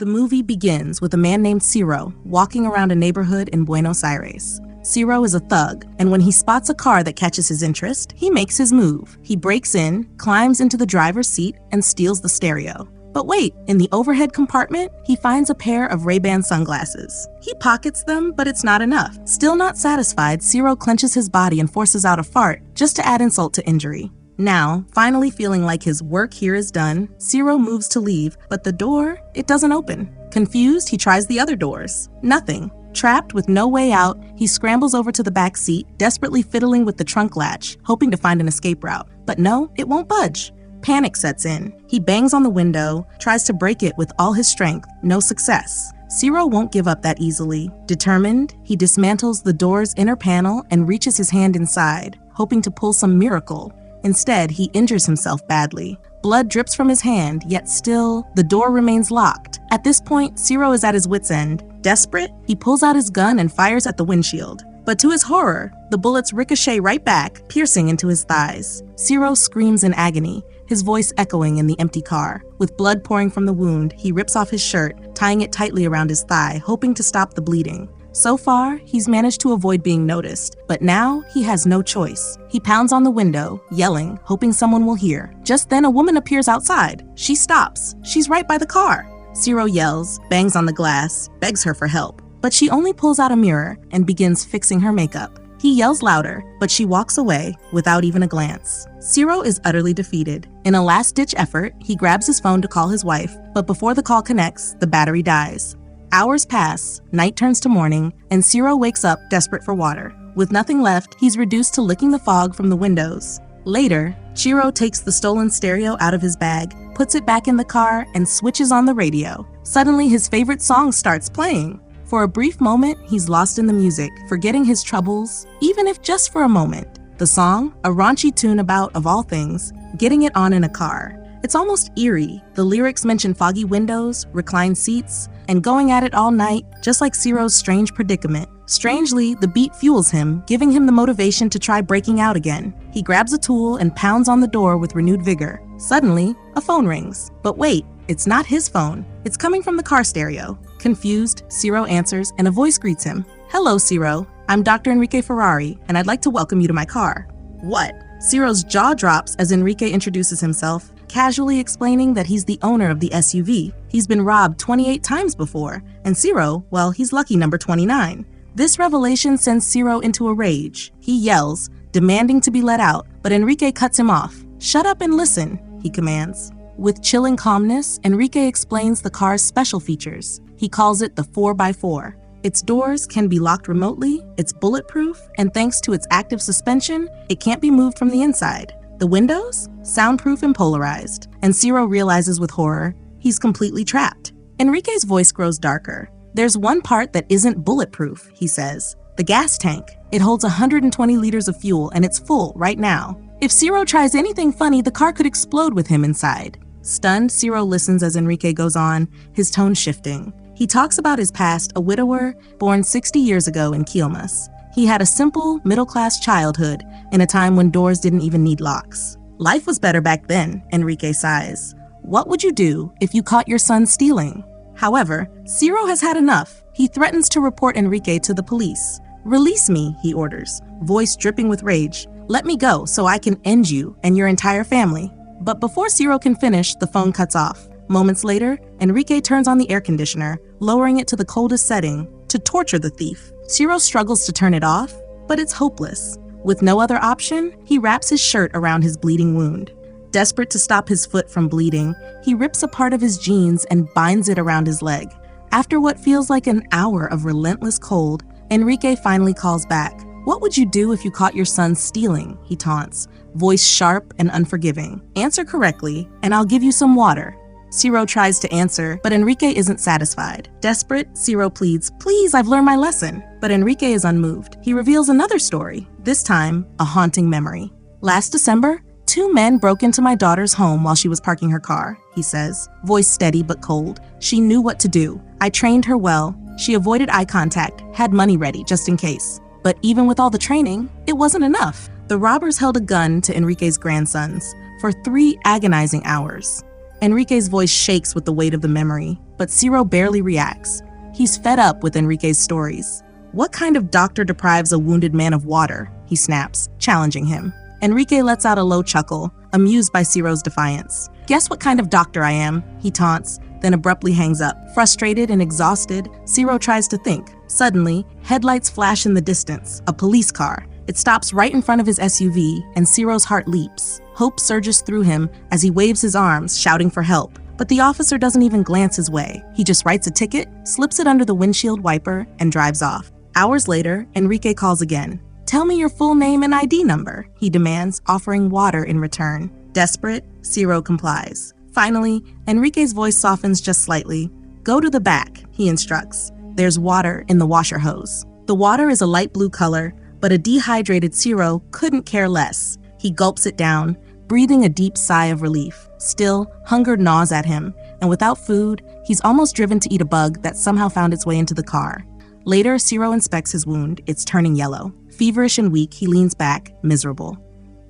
The movie begins with a man named Ciro walking around a neighborhood in Buenos Aires. Ciro is a thug, and when he spots a car that catches his interest, he makes his move. He breaks in, climbs into the driver's seat, and steals the stereo. But wait, in the overhead compartment, he finds a pair of Ray-Ban sunglasses. He pockets them, but it's not enough. Still not satisfied, Ciro clenches his body and forces out a fart, just to add insult to injury. Now, finally feeling like his work here is done, Ciro moves to leave, but the door, it doesn't open. Confused, he tries the other doors. Nothing. Trapped with no way out, he scrambles over to the back seat, desperately fiddling with the trunk latch, hoping to find an escape route. But no, it won't budge. Panic sets in. He bangs on the window, tries to break it with all his strength. No success. Ciro won't give up that easily. Determined, he dismantles the door's inner panel and reaches his hand inside, hoping to pull some miracle. Instead, he injures himself badly. Blood drips from his hand, yet still, the door remains locked. At this point, Ciro is at his wit's end. Desperate, he pulls out his gun and fires at the windshield. But to his horror, the bullets ricochet right back, piercing into his thighs. Ciro screams in agony, his voice echoing in the empty car. With blood pouring from the wound, he rips off his shirt, tying it tightly around his thigh, hoping to stop the bleeding. So far, he's managed to avoid being noticed, but now he has no choice. He pounds on the window, yelling, hoping someone will hear. Just then, a woman appears outside. She stops. She's right by the car. Ciro yells, bangs on the glass, begs her for help. But she only pulls out a mirror and begins fixing her makeup. He yells louder, but she walks away without even a glance. Ciro is utterly defeated. In a last-ditch effort, he grabs his phone to call his wife, but before the call connects, the battery dies. Hours pass, night turns to morning, and Ciro wakes up desperate for water. With nothing left, he's reduced to licking the fog from the windows. Later, Ciro takes the stolen stereo out of his bag, puts it back in the car, and switches on the radio. Suddenly, his favorite song starts playing. For a brief moment, he's lost in the music, forgetting his troubles, even if just for a moment. The song, a raunchy tune about, of all things, getting it on in a car. It's almost eerie. The lyrics mention foggy windows, reclined seats, and going at it all night, just like Ciro's strange predicament. Strangely, the beat fuels him, giving him the motivation to try breaking out again. He grabs a tool and pounds on the door with renewed vigor. Suddenly, a phone rings. But wait, it's not his phone. It's coming from the car stereo. Confused, Ciro answers, and a voice greets him. "Hello, Ciro. I'm Dr. Enrique Ferrari, and I'd like to welcome you to my car." "What?" Ciro's jaw drops as Enrique introduces himself, casually explaining that he's the owner of the SUV. He's been robbed 28 times before, and Ciro, well, he's lucky number 29. This revelation sends Ciro into a rage. He yells, demanding to be let out, but Enrique cuts him off. "Shut up and listen," he commands. With chilling calmness, Enrique explains the car's special features. He calls it the 4x4. Its doors can be locked remotely, it's bulletproof, and thanks to its active suspension, it can't be moved from the inside. The windows? Soundproof and polarized. And Ciro realizes with horror, he's completely trapped. Enrique's voice grows darker. "There's one part that isn't bulletproof," he says. "The gas tank. It holds 120 liters of fuel and it's full right now. If Ciro tries anything funny, the car could explode with him inside." Stunned, Ciro listens as Enrique goes on, his tone shifting. He talks about his past, a widower born 60 years ago in Quilmes. He had a simple, middle-class childhood in a time when doors didn't even need locks. "Life was better back then," Enrique sighs. "What would you do if you caught your son stealing?" However, Ciro has had enough. He threatens to report Enrique to the police. "Release me," he orders, voice dripping with rage. "Let me go so I can end you and your entire family." But before Ciro can finish, the phone cuts off. Moments later, Enrique turns on the air conditioner, lowering it to the coldest setting, to torture the thief. Ciro struggles to turn it off, but it's hopeless. With no other option, he wraps his shirt around his bleeding wound. Desperate to stop his foot from bleeding, he rips a part of his jeans and binds it around his leg. After what feels like an hour of relentless cold, Enrique finally calls back. "What would you do if you caught your son stealing?" he taunts, voice sharp and unforgiving. "Answer correctly, and I'll give you some water." Ciro tries to answer, but Enrique isn't satisfied. Desperate, Ciro pleads, "Please, I've learned my lesson." But Enrique is unmoved. He reveals another story, this time a haunting memory. "Last December, 2 men broke into my daughter's home while she was parking her car," he says, voice steady but cold. "She knew what to do. I trained her well. She avoided eye contact, had money ready just in case. But even with all the training, it wasn't enough. The robbers held a gun to Enrique's grandsons for 3 agonizing hours. Enrique's voice shakes with the weight of the memory, but Ciro barely reacts. He's fed up with Enrique's stories. "What kind of doctor deprives a wounded man of water?" he snaps, challenging him. Enrique lets out a low chuckle, amused by Ciro's defiance. "Guess what kind of doctor I am?" he taunts, then abruptly hangs up. Frustrated and exhausted, Ciro tries to think. Suddenly, headlights flash in the distance, a police car. It stops right in front of his SUV, and Ciro's heart leaps. Hope surges through him as he waves his arms, shouting for help. But the officer doesn't even glance his way. He just writes a ticket, slips it under the windshield wiper, and drives off. Hours later, Enrique calls again. "Tell me your full name and ID number," he demands, offering water in return. Desperate, Ciro complies. Finally, Enrique's voice softens just slightly. "Go to the back," he instructs. There's water in the washer hose. The water is a light blue color, but a dehydrated Ciro couldn't care less. He gulps it down, breathing a deep sigh of relief. Still, hunger gnaws at him, and without food, he's almost driven to eat a bug that somehow found its way into the car. Later, Ciro inspects his wound. It's turning yellow. Feverish and weak, he leans back, miserable.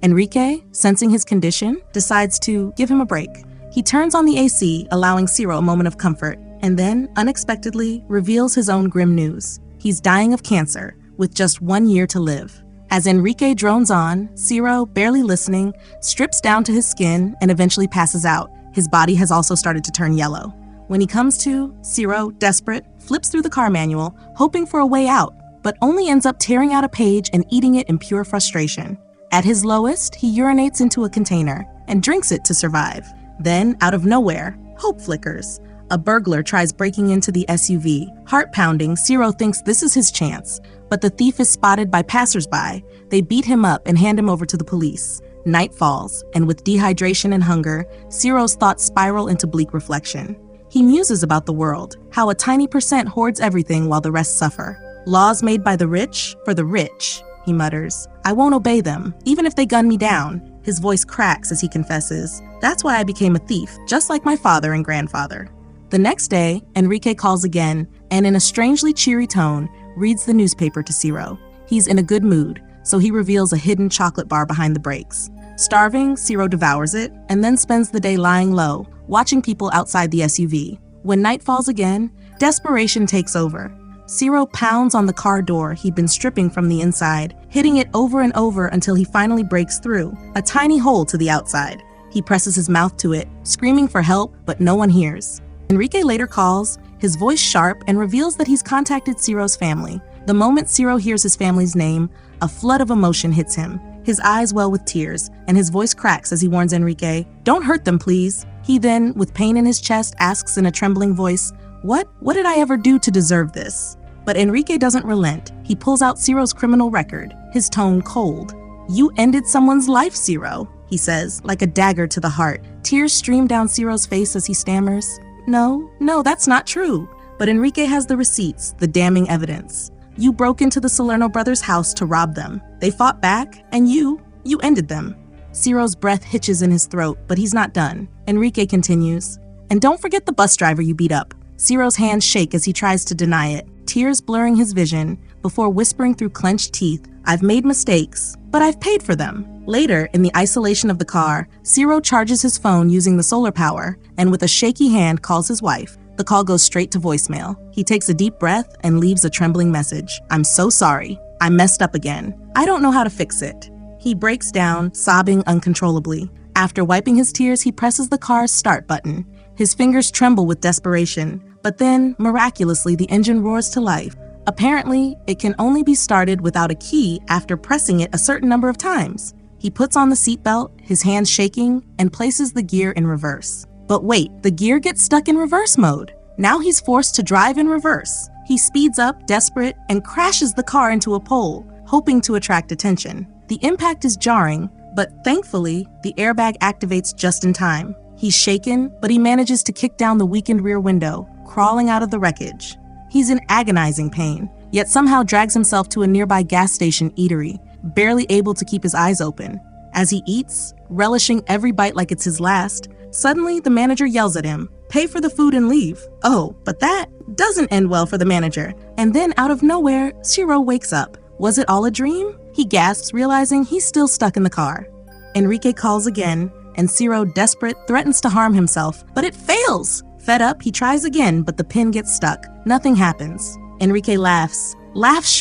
Enrique, sensing his condition, decides to give him a break. He turns on the AC, allowing Ciro a moment of comfort, and then, unexpectedly, reveals his own grim news. He's dying of cancer, with just 1 year to live. As Enrique drones on, Ciro, barely listening, strips down to his skin and eventually passes out. His body has also started to turn yellow. When he comes to, Ciro, desperate, flips through the car manual, hoping for a way out, but only ends up tearing out a page and eating it in pure frustration. At his lowest, he urinates into a container and drinks it to survive. Then, out of nowhere, hope flickers. A burglar tries breaking into the SUV. Heart-pounding, Ciro thinks this is his chance, but the thief is spotted by passersby. They beat him up and hand him over to the police. Night falls, and with dehydration and hunger, Ciro's thoughts spiral into bleak reflection. He muses about the world, how a tiny percent hoards everything while the rest suffer. "Laws made by the rich, for the rich," he mutters. "I won't obey them, even if they gun me down." His voice cracks as he confesses, "That's why I became a thief, just like my father and grandfather." The next day, Enrique calls again, and in a strangely cheery tone, reads the newspaper to Ciro. He's in a good mood, so he reveals a hidden chocolate bar behind the brakes. Starving, Ciro devours it, and then spends the day lying low, watching people outside the SUV. When night falls again, desperation takes over. Ciro pounds on the car door he'd been stripping from the inside, hitting it over and over until he finally breaks through, a tiny hole to the outside. He presses his mouth to it, screaming for help, but no one hears. Enrique later calls, his voice sharp, and reveals that he's contacted Ciro's family. The moment Ciro hears his family's name, a flood of emotion hits him. His eyes well with tears, and his voice cracks as he warns Enrique, "Don't hurt them, please." He then, with pain in his chest, asks in a trembling voice, What did I ever do to deserve this?" But Enrique doesn't relent. He pulls out Ciro's criminal record, his tone cold. "You ended someone's life, Ciro," he says, like a dagger to the heart. Tears stream down Ciro's face as he stammers, No, that's not true." But Enrique has the receipts, the damning evidence. "You broke into the Salerno brothers' house to rob them. They fought back, and you ended them." Ciro's breath hitches in his throat, but he's not done. Enrique continues, "And don't forget the bus driver you beat up." Ciro's hands shake as he tries to deny it, tears blurring his vision, before whispering through clenched teeth, "I've made mistakes, but I've paid for them." Later, in the isolation of the car, Ciro charges his phone using the solar power, and with a shaky hand calls his wife. The call goes straight to voicemail. He takes a deep breath and leaves a trembling message. "I'm so sorry. I messed up again. I don't know how to fix it." He breaks down, sobbing uncontrollably. After wiping his tears, he presses the car's start button. His fingers tremble with desperation, but then, miraculously, the engine roars to life. Apparently, it can only be started without a key after pressing it a certain number of times. He puts on the seatbelt, his hands shaking, and places the gear in reverse. But wait, the gear gets stuck in reverse mode. Now he's forced to drive in reverse. He speeds up, desperate, and crashes the car into a pole, hoping to attract attention. The impact is jarring, but thankfully, the airbag activates just in time. He's shaken, but he manages to kick down the weakened rear window, crawling out of the wreckage. He's in agonizing pain, yet somehow drags himself to a nearby gas station eatery, barely able to keep his eyes open. As he eats, relishing every bite like it's his last, suddenly the manager yells at him, "Pay for the food and leave." Oh, but that doesn't end well for the manager. And then out of nowhere, Ciro wakes up. Was it all a dream? He gasps, realizing he's still stuck in the car. Enrique calls again, and Ciro, desperate, threatens to harm himself, but it fails. Fed up, he tries again, but the pin gets stuck. Nothing happens. Enrique laughs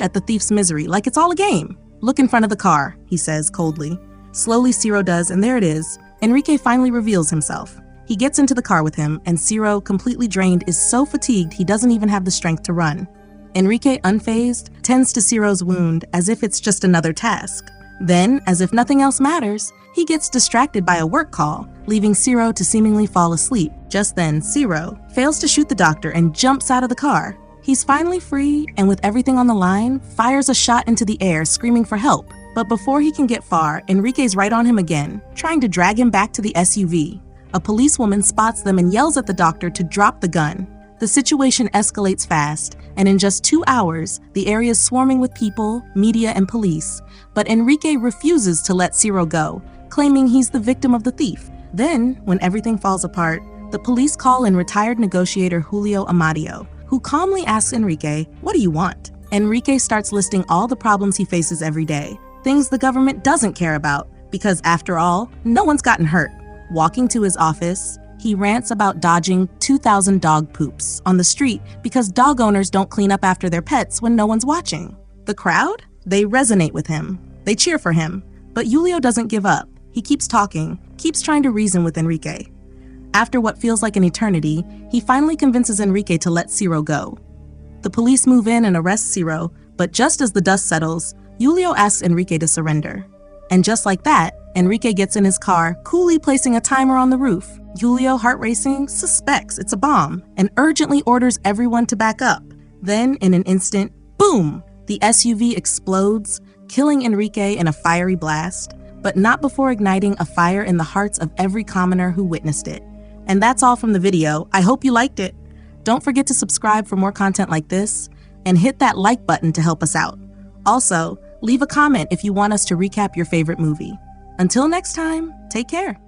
at the thief's misery like it's all a game. "Look in front of the car," he says coldly. Slowly Ciro does, and there it is. Enrique finally reveals himself. He gets into the car with him, and Ciro, completely drained, is so fatigued he doesn't even have the strength to run. Enrique, unfazed, tends to Ciro's wound as if it's just another task. Then, as if nothing else matters, he gets distracted by a work call, leaving Ciro to seemingly fall asleep. Just then, Ciro fails to shoot the doctor and jumps out of the car. He's finally free, and with everything on the line, fires a shot into the air, screaming for help. But before he can get far, Enrique's right on him again, trying to drag him back to the SUV. A policewoman spots them and yells at the doctor to drop the gun. The situation escalates fast, and in just 2 hours, the area is swarming with people, media, and police. But Enrique refuses to let Ciro go, claiming he's the victim of the thief. Then, when everything falls apart, the police call in retired negotiator Julio Amadio, who calmly asks Enrique, "What do you want?" Enrique starts listing all the problems he faces every day, things the government doesn't care about, because after all, no one's gotten hurt. Walking to his office, he rants about dodging 2,000 dog poops on the street because dog owners don't clean up after their pets when no one's watching. The crowd? They resonate with him. They cheer for him. But Julio doesn't give up. He keeps talking, keeps trying to reason with Enrique. After what feels like an eternity, he finally convinces Enrique to let Ciro go. The police move in and arrest Ciro, but just as the dust settles, Julio asks Enrique to surrender. And just like that, Enrique gets in his car, coolly placing a timer on the roof. Julio, heart racing, suspects it's a bomb and urgently orders everyone to back up. Then, in an instant, boom! The SUV explodes, killing Enrique in a fiery blast, but not before igniting a fire in the hearts of every commoner who witnessed it. And that's all from the video. I hope you liked it. Don't forget to subscribe for more content like this, and hit that like button to help us out. Also, leave a comment if you want us to recap your favorite movie. Until next time, take care.